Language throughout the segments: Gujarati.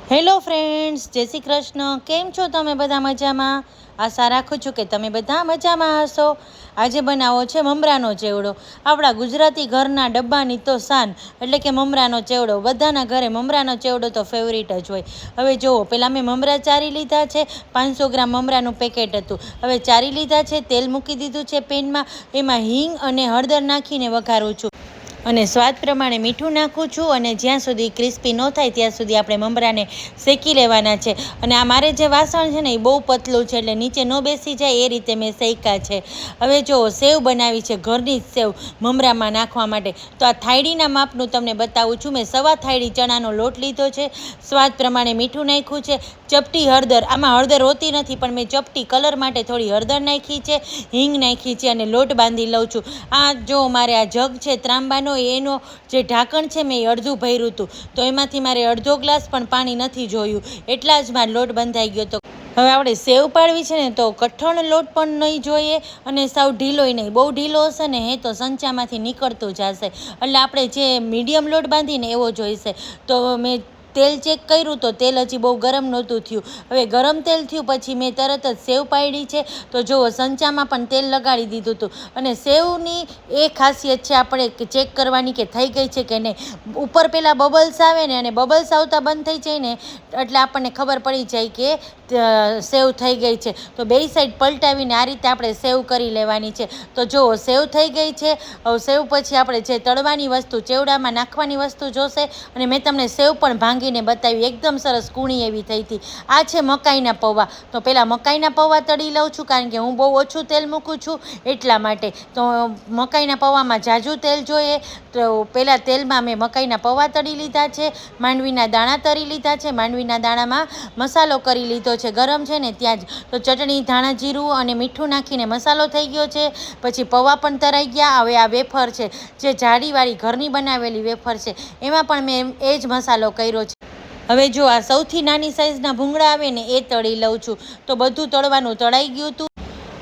હેલો ફ્રેન્ડ્સ, જય શ્રી કૃષ્ણ. કેમ છો તમે બધા? મજામાં? આશા રાખું છું કે તમે બધા મજામાં હશો. આજે બનાવો છે મમરાનો ચેવડો. આપણા ગુજરાતી ઘરના ડબ્બાની તો શાન એટલે કે મમરાનો ચેવડો. બધાના ઘરે મમરાનો ચેવડો તો ફેવરિટ જ હોય. હવે જુઓ, પહેલાં મેં મમરા ચારી લીધા છે. 500 ગ્રામ મમરાનું પેકેટ હતું. હવે ચારી લીધા છે, તેલ મૂકી દીધું છે પેનમાં. એમાં હિંગ અને હળદર નાખીને વઘારું છું અને સ્વાદ પ્રમાણે મીઠું નાખું છું. અને જ્યાં સુધી ક્રિસ્પી ન થાય ત્યાં સુધી આપણે મમરાને શેકી લેવાના છે. અને આ મારે જે વાસણ છે ને એ બહુ પતલું છે, એટલે નીચે ન બેસી જાય એ રીતે મેં શેક્યા છે. હવે જો સેવ બનાવી છે, ઘરની જ સેવ મમરામાં નાખવા માટે. તો આ થાળીના માપનું તમને બતાવું છું. મેં સવા થાળી ચણાનો લોટ લીધો છે, સ્વાદ પ્રમાણે મીઠું નાખ્યું છે, ચપટી હળદર, આમાં હળદર હોતી નથી પણ મેં ચપટી કલર માટે થોડી હળદર નાખી છે, હિંગ નાખી છે અને લોટ બાંધી લઉં છું. આ જો મારે આ જગ છે ત્રાંબાનો, એનો જે ઢાંકણ છે મેં અડધું ભર્યું હતું, તો એમાંથી મારે અડધો ગ્લાસ પણ પાણી નથી જોયું, એટલા જ મારો લોટ બંધાઈ ગયો હતો. હવે આપણે સેવ પાડવી છે ને, તો કઠણ લોટ પણ નહીં જોઈએ અને સાવ ઢીલોય નહીં. બહુ ઢીલો હશે ને તો સંચામાંથી નીકળતું જશે. એટલે આપણે જે મીડિયમ લોટ બાંધીને એવો જોઈશે. તો મેં તેલ ચેક કર્યું તો તેલ હજી બહુ ગરમ નહોતું થયું. હવે ગરમ તેલ થયું પછી મેં તરત જ સેવ પાડી છે. તો જુઓ, સંચામાં પણ તેલ લગાડી દીધું હતું. અને સેવની એ ખાસિયત છે આપણે ચેક કરવાની કે થઈ ગઈ છે કે નહીં. ઉપર પહેલાં બબલ્સ આવે ને, અને બબલ્સ આવતા બંધ થઈ જાય ને એટલે આપણને ખબર પડી જાય કે સેવ થઈ ગઈ છે. તો બેય સાઈડ પલટાવીને આ રીતે આપણે સેવ કરી લેવાની છે. તો જુઓ, સેવ થઈ ગઈ છે. હવે સેવ પછી આપણે જે તળવાની વસ્તુ, ચેવડામાં નાખવાની વસ્તુ જોશે. અને મેં તમને સેવ પણ ભાંગીને બતાવી, એકદમ સરસ કૂણી એવી થઈ હતી. આ છે મકાઈના પૌવા. તો પહેલાં મકાઈના પૌવા તળી લઉં છું, કારણ કે હું બહુ ઓછું તેલ મૂકું છું એટલા માટે. તો મકાઈના પૌવામાં ઝાઝું તેલ જોઈએ. તો પહેલાં તેલમાં મેં મકાઈના પૌવા તળી લીધા છે, માંડવીના દાણા તળી લીધા છે. માંડવીના દાણામાં મસાલો કરી લીધો છે, ગરમ છે ને ત્યાં જ. તો ચટણી, ધાણા, જીરું અને મીઠું નાખીને મસાલો થઈ ગયો છે. પછી પૌવા પણ તળાઈ ગયા. હવે આ વેફર છે, જે જાડીવાળી ઘરની બનાવેલી વેફર છે, એમાં પણ મેં એ જ મસાલો કર્યો છે. હવે જો આ સૌથી નાની સાઈઝના ભૂંગળા આવે ને એ તળી લઉં છું. તો બધું તળવાનું તળાઈ ગયું હતું.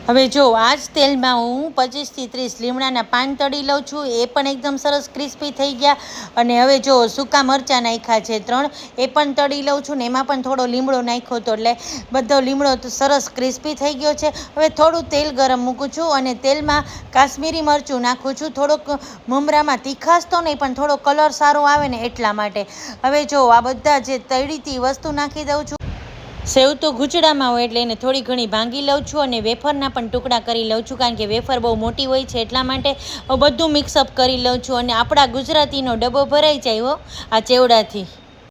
હવે જો આ જ તેલમાં હું 25 થી 30 લીમડાના પાન તળી લઉં છું. એ પણ એકદમ સરસ ક્રિસ્પી થઈ ગયા. અને હવે જો સૂકા મરચાં નાખ્યા છે 3, એ પણ તળી લઉં છું. ને એમાં પણ થોડો લીમડો નાખ્યો હતો, એટલે બધો લીમડો સરસ ક્રિસ્પી થઈ ગયો છે. હવે થોડું તેલ ગરમ મૂકું છું અને તેલમાં કાશ્મીરી મરચું નાખું છું. થોડોક મમરામાં તીખાશ તો નહીં, પણ થોડો કલર સારો આવે ને એટલા માટે. હવે જો આ બધા જે તળીતી વસ્તુ નાખી દઉં છું. સેવ તો ગુચડામાં હોય એટલે એને થોડી ઘણી ભાંગી લઉં છું અને વેફરના પણ ટુકડા કરી લઉં છું, કારણ કે વેફર બહુ મોટી હોય છે એટલા માટે. બધું મિક્સઅપ કરી લઉં છું અને આપણા ગુજરાતીનો ડબ્બો ભરાઈ જાય હો આ ચેવડાથી.